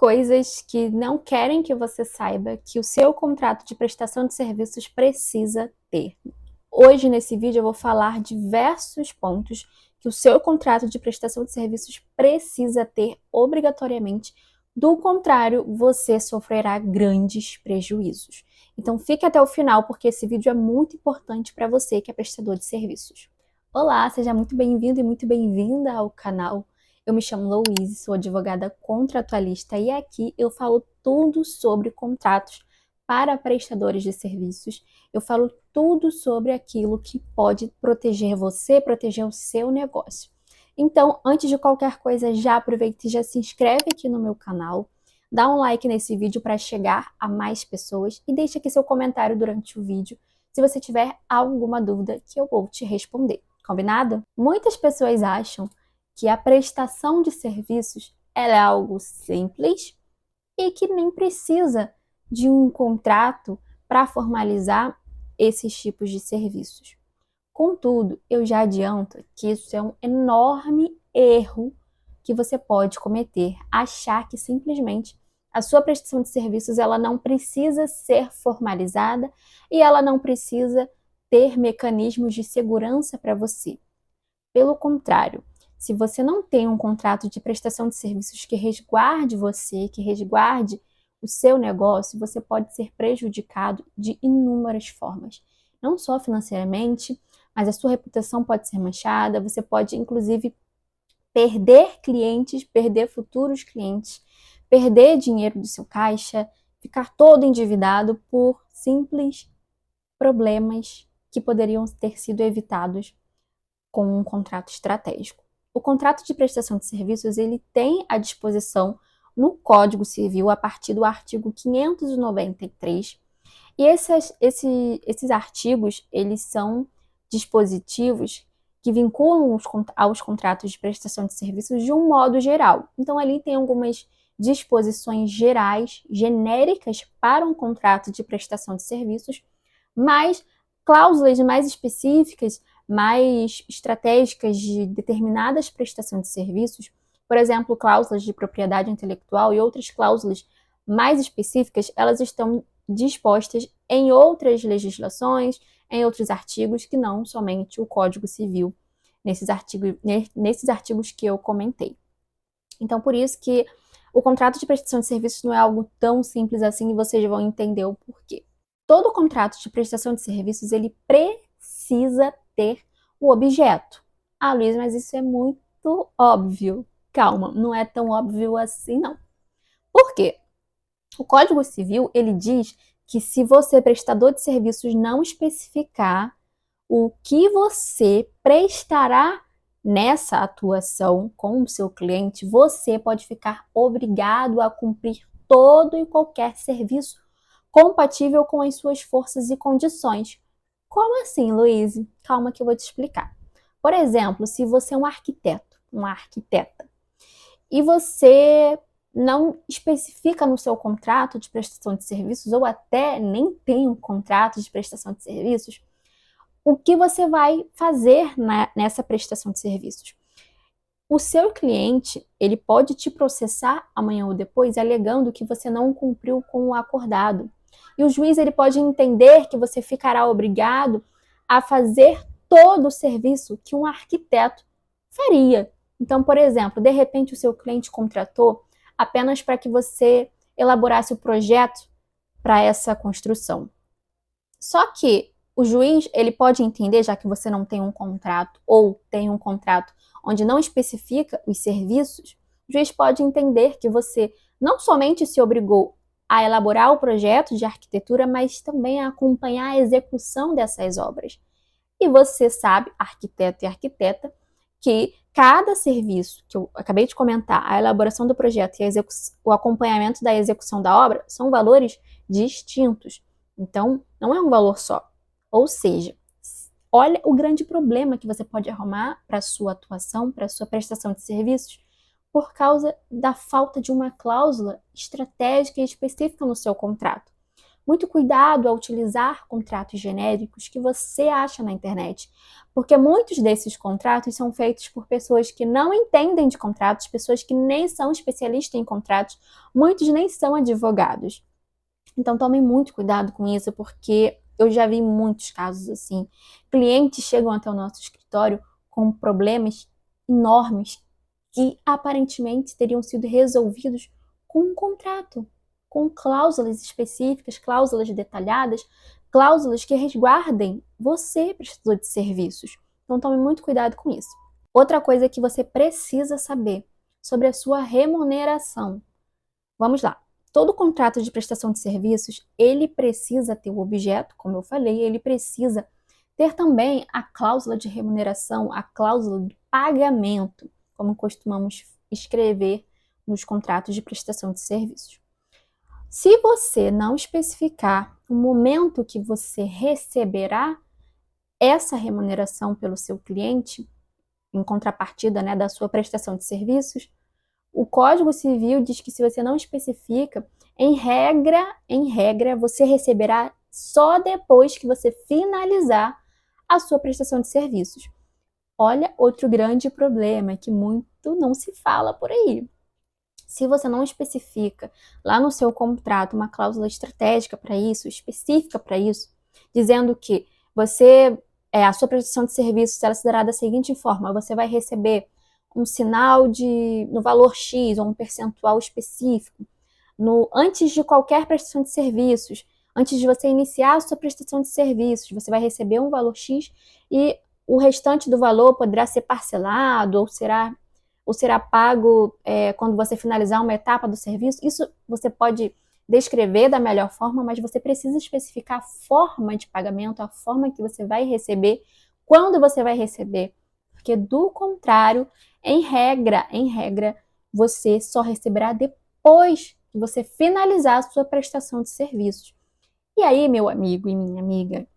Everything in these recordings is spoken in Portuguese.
coisas que não querem que você saiba que o seu contrato de prestação de serviços precisa ter. Hoje, nesse vídeo, eu vou falar diversos pontos que o seu contrato de prestação de serviços precisa ter obrigatoriamente. Do contrário, você sofrerá grandes prejuízos. Então, fique até o final, porque esse vídeo é muito importante para você que é prestador de serviços. Olá, seja muito bem-vindo e muito bem-vinda ao canal. Eu me chamo Louise, sou advogada contratualista e aqui eu falo tudo sobre contratos para prestadores de serviços. Eu falo tudo sobre aquilo que pode proteger você, proteger o seu negócio. Então, antes de qualquer coisa, já aproveita e já se inscreve aqui no meu canal, dá um like nesse vídeo para chegar a mais pessoas e deixa aqui seu comentário durante o vídeo se você tiver alguma dúvida que eu vou te responder. Combinado? Muitas pessoas acham que a prestação de serviços é algo simples e que nem precisa de um contrato para formalizar esses tipos de serviços. Contudo, eu já adianto que isso é um enorme erro que você pode cometer, achar que simplesmente a sua prestação de serviços ela não precisa ser formalizada e ela não precisa ter mecanismos de segurança para você. Pelo contrário, se você não tem um contrato de prestação de serviços que resguarde você, que resguarde o seu negócio, você pode ser prejudicado de inúmeras formas. Não só financeiramente, mas a sua reputação pode ser manchada, você pode, inclusive, perder clientes, perder futuros clientes, perder dinheiro do seu caixa, ficar todo endividado por simples problemas que poderiam ter sido evitados com um contrato estratégico. O contrato de prestação de serviços ele tem à disposição no Código Civil a partir do artigo 593 e esses artigos eles são dispositivos que vinculam aos contratos de prestação de serviços de um modo geral. Então ali tem algumas disposições gerais, genéricas para um contrato de prestação de serviços, mas cláusulas mais específicas, mais estratégicas de determinadas prestações de serviços, por exemplo, cláusulas de propriedade intelectual e outras cláusulas mais específicas, elas estão dispostas em outras legislações, em outros artigos, que não somente o Código Civil, nesses artigos que eu comentei. Então, por isso que o contrato de prestação de serviços não é algo tão simples assim e vocês vão entender o porquê. Todo contrato de prestação de serviços, ele precisa ter o objeto. Ah, Luiz, mas isso é muito óbvio. Calma, não é tão óbvio assim, não. Por quê? O Código Civil, ele diz que se você, prestador de serviços, não especificar o que você prestará nessa atuação com o seu cliente, você pode ficar obrigado a cumprir todo e qualquer serviço compatível com as suas forças e condições. Como assim, Luiz? Calma que eu vou te explicar. Por exemplo, se você é um arquiteto, uma arquiteta, e você não especifica no seu contrato de prestação de serviços, ou até nem tem um contrato de prestação de serviços, o que você vai fazer nessa prestação de serviços? O seu cliente, ele pode te processar amanhã ou depois, alegando que você não cumpriu com o acordado. E o juiz ele pode entender que você ficará obrigado a fazer todo o serviço que um arquiteto faria. Então, por exemplo, de repente o seu cliente contratou apenas para que você elaborasse o projeto para essa construção. Só que o juiz ele pode entender, já que você não tem um contrato ou tem um contrato onde não especifica os serviços, o juiz pode entender que você não somente se obrigou a elaborar o projeto de arquitetura, mas também a acompanhar a execução dessas obras. E você sabe, arquiteto e arquiteta, que cada serviço que eu acabei de comentar, a elaboração do projeto e o acompanhamento da execução da obra, são valores distintos. Então, não é um valor só. Ou seja, olha o grande problema que você pode arrumar para a sua atuação, para a sua prestação de serviços, por causa da falta de uma cláusula estratégica e específica no seu contrato. Muito cuidado ao utilizar contratos genéricos que você acha na internet, porque muitos desses contratos são feitos por pessoas que não entendem de contratos, pessoas que nem são especialistas em contratos, muitos nem são advogados. Então tomem muito cuidado com isso, porque eu já vi muitos casos assim. Clientes chegam até o nosso escritório com problemas enormes que aparentemente teriam sido resolvidos com um contrato, com cláusulas específicas, cláusulas detalhadas, cláusulas que resguardem você, prestador de serviços. Então tome muito cuidado com isso. Outra coisa que você precisa saber sobre a sua remuneração. Vamos lá. Todo contrato de prestação de serviços, ele precisa ter o objeto, como eu falei, ele precisa ter também a cláusula de remuneração, a cláusula de pagamento, como costumamos escrever nos contratos de prestação de serviços. Se você não especificar o momento que você receberá essa remuneração pelo seu cliente, em contrapartida, da sua prestação de serviços, o Código Civil diz que se você não especifica, em regra, você receberá só depois que você finalizar a sua prestação de serviços. Olha, outro grande problema que muito não se fala por aí. Se você não especifica lá no seu contrato uma cláusula estratégica para isso, específica para isso, dizendo que a sua prestação de serviços será será da seguinte forma: você vai receber um sinal no valor X ou um percentual específico antes de qualquer prestação de serviços, antes de você iniciar a sua prestação de serviços, você vai receber um valor X e o restante do valor poderá ser parcelado ou será pago quando você finalizar uma etapa do serviço. Isso você pode descrever da melhor forma, mas você precisa especificar a forma de pagamento, a forma que você vai receber, quando você vai receber, porque do contrário, em regra, você só receberá depois que você finalizar a sua prestação de serviços. E aí, meu amigo e minha amiga,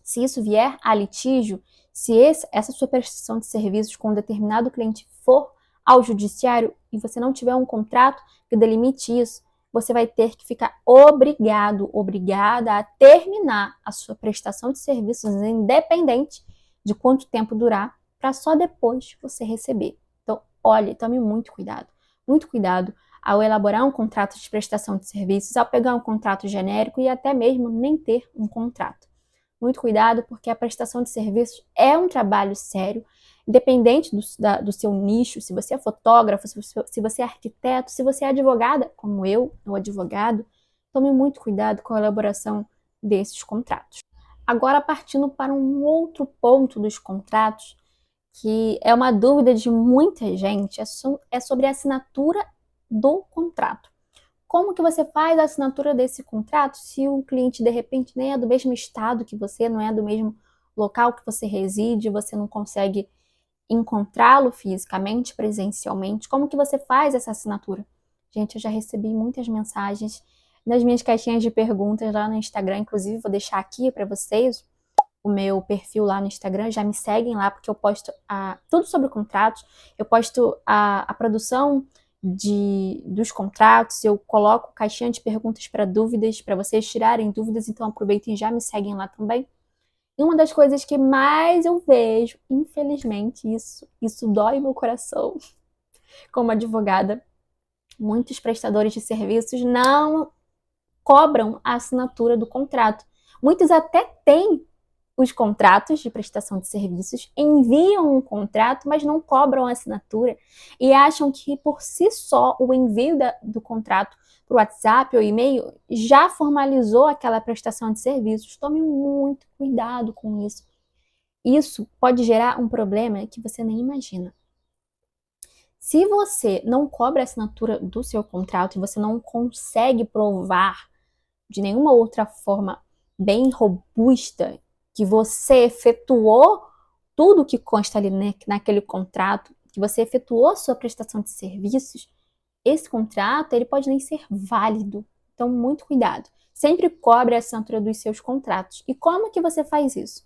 se isso vier a litígio, se essa sua prestação de serviços com um determinado cliente for ao judiciário e você não tiver um contrato que delimite isso, você vai ter que ficar obrigada a terminar a sua prestação de serviços, independente de quanto tempo durar, para só depois você receber. Então, olhe, tome muito cuidado ao elaborar um contrato de prestação de serviços, ao pegar um contrato genérico e até mesmo nem ter um contrato. Muito cuidado, porque a prestação de serviços é um trabalho sério, independente do seu nicho, se você é fotógrafo, se você é arquiteto, se você é advogada, como eu, ou advogado, tome muito cuidado com a elaboração desses contratos. Agora, partindo para um outro ponto dos contratos, que é uma dúvida de muita gente, é sobre a assinatura do contrato. Como que você faz a assinatura desse contrato se o cliente, de repente, nem é do mesmo estado que você, não é do mesmo local que você reside, você não consegue encontrá-lo fisicamente, presencialmente? Como que você faz essa assinatura? Gente, eu já recebi muitas mensagens nas minhas caixinhas de perguntas lá no Instagram, inclusive vou deixar aqui para vocês o meu perfil lá no Instagram, já me seguem lá, porque eu posto tudo sobre contratos, eu posto a produção dos contratos, eu coloco caixinha de perguntas para dúvidas, para vocês tirarem dúvidas, então aproveitem e já me seguem lá também. E uma das coisas que mais eu vejo, infelizmente, isso dói meu coração, como advogada, muitos prestadores de serviços não cobram a assinatura do contrato. Muitos até têm os contratos de prestação de serviços, enviam um contrato, mas não cobram a assinatura e acham que por si só o envio do contrato para o WhatsApp ou e-mail já formalizou aquela prestação de serviços. Tome muito cuidado com isso. Isso pode gerar um problema que você nem imagina. Se você não cobra a assinatura do seu contrato e você não consegue provar de nenhuma outra forma bem robusta que você efetuou tudo que consta ali naquele contrato, que você efetuou a sua prestação de serviços, esse contrato ele pode nem ser válido. Então, muito cuidado. Sempre cobre a assinatura dos seus contratos. E como que você faz isso?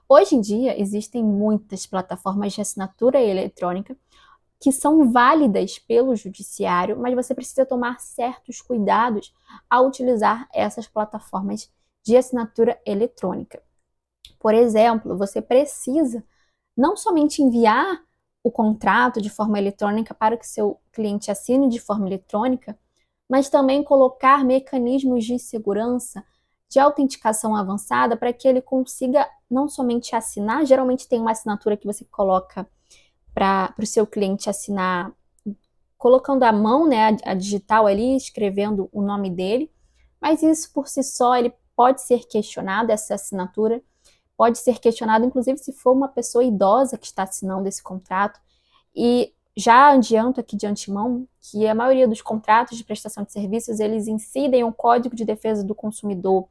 Hoje em dia, existem muitas plataformas de assinatura eletrônica que são válidas pelo judiciário, mas você precisa tomar certos cuidados ao utilizar essas plataformas de assinatura eletrônica. Por exemplo, você precisa não somente enviar o contrato de forma eletrônica para que seu cliente assine de forma eletrônica, mas também colocar mecanismos de segurança, de autenticação avançada, para que ele consiga não somente assinar, geralmente tem uma assinatura que você coloca para o seu cliente assinar, colocando a mão, né, a digital ali, escrevendo o nome dele, mas isso por si só ele pode ser questionado, essa assinatura pode ser questionado, inclusive se for uma pessoa idosa que está assinando esse contrato. E já adianto aqui de antemão que a maioria dos contratos de prestação de serviços, eles incidem um Código de Defesa do Consumidor.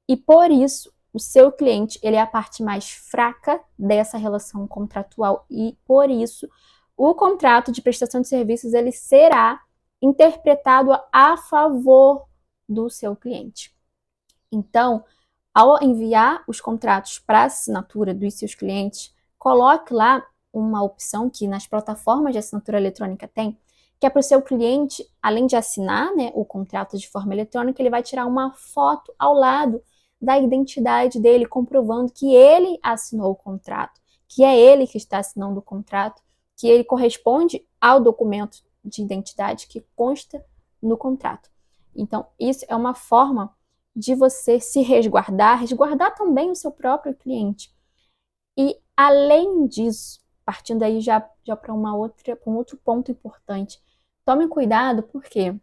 E por isso, o seu cliente, ele é a parte mais fraca dessa relação contratual. E por isso, o contrato de prestação de serviços, ele será interpretado a favor do seu cliente. Então, ao enviar os contratos para assinatura dos seus clientes, coloque lá uma opção que nas plataformas de assinatura eletrônica tem, que é para o seu cliente, além de assinar, né, o contrato de forma eletrônica, ele vai tirar uma foto ao lado da identidade dele, comprovando que ele assinou o contrato, que é ele que está assinando o contrato, que ele corresponde ao documento de identidade que consta no contrato. Então, isso é uma forma de você se resguardar também o seu próprio cliente. E, além disso, partindo aí já para um outro ponto importante, tome cuidado porque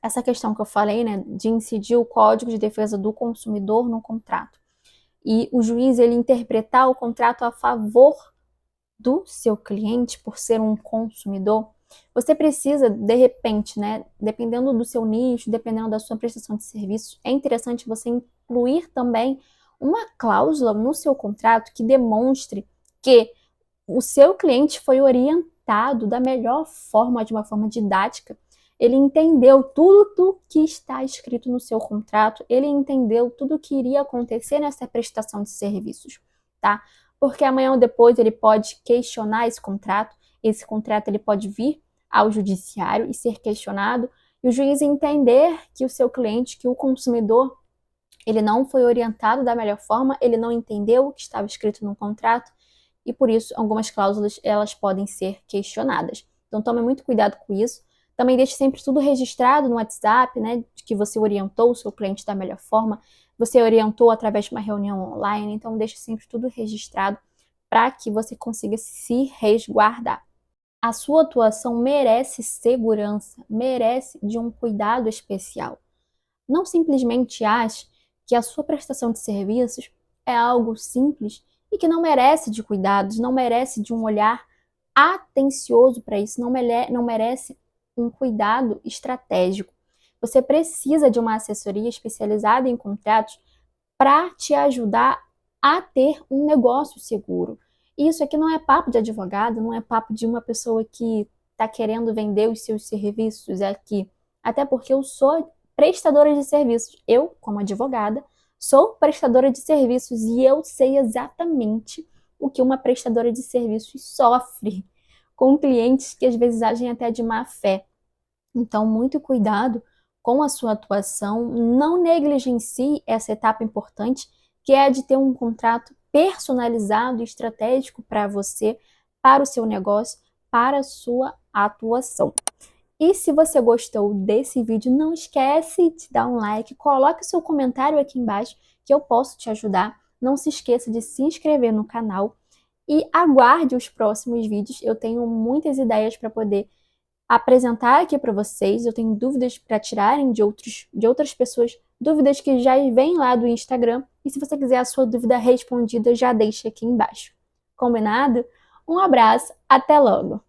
essa questão que eu falei, né, de incidir o Código de Defesa do Consumidor no contrato e o juiz ele interpretar o contrato a favor do seu cliente por ser um consumidor, você precisa, de repente, né, dependendo do seu nicho, dependendo da sua prestação de serviços, é interessante você incluir também uma cláusula no seu contrato que demonstre que o seu cliente foi orientado da melhor forma, de uma forma didática. Ele entendeu tudo que está escrito no seu contrato, ele entendeu tudo o que iria acontecer nessa prestação de serviços, tá? Porque amanhã ou depois ele pode questionar esse contrato ele pode vir ao judiciário e ser questionado, e o juiz entender que o seu cliente, que o consumidor, ele não foi orientado da melhor forma, ele não entendeu o que estava escrito no contrato, e por isso algumas cláusulas elas podem ser questionadas. Então tome muito cuidado com isso. Também deixe sempre tudo registrado no WhatsApp, né, de que você orientou o seu cliente da melhor forma, você orientou através de uma reunião online, então deixe sempre tudo registrado para que você consiga se resguardar. A sua atuação merece segurança, merece de um cuidado especial. Não simplesmente ache que a sua prestação de serviços é algo simples e que não merece de cuidados, não merece de um olhar atencioso para isso, não merece um cuidado estratégico. Você precisa de uma assessoria especializada em contratos para te ajudar a ter um negócio seguro. Isso aqui não é papo de advogado, não é papo de uma pessoa que está querendo vender os seus serviços aqui. Até porque eu sou prestadora de serviços. Eu, como advogada, sou prestadora de serviços e eu sei exatamente o que uma prestadora de serviços sofre com clientes que às vezes agem até de má fé. Então, muito cuidado com a sua atuação, não negligencie essa etapa importante, que é a de ter um contrato personalizado e estratégico para você, para o seu negócio, para a sua atuação. E se você gostou desse vídeo, não esquece de dar um like, coloque seu comentário aqui embaixo que eu posso te ajudar. Não se esqueça de se inscrever no canal e aguarde os próximos vídeos. Eu tenho muitas ideias para poder apresentar aqui para vocês. Eu tenho dúvidas para tirarem de outras pessoas, dúvidas que já vêm lá do Instagram. E se você quiser a sua dúvida respondida, já deixa aqui embaixo. Combinado? Um abraço, até logo!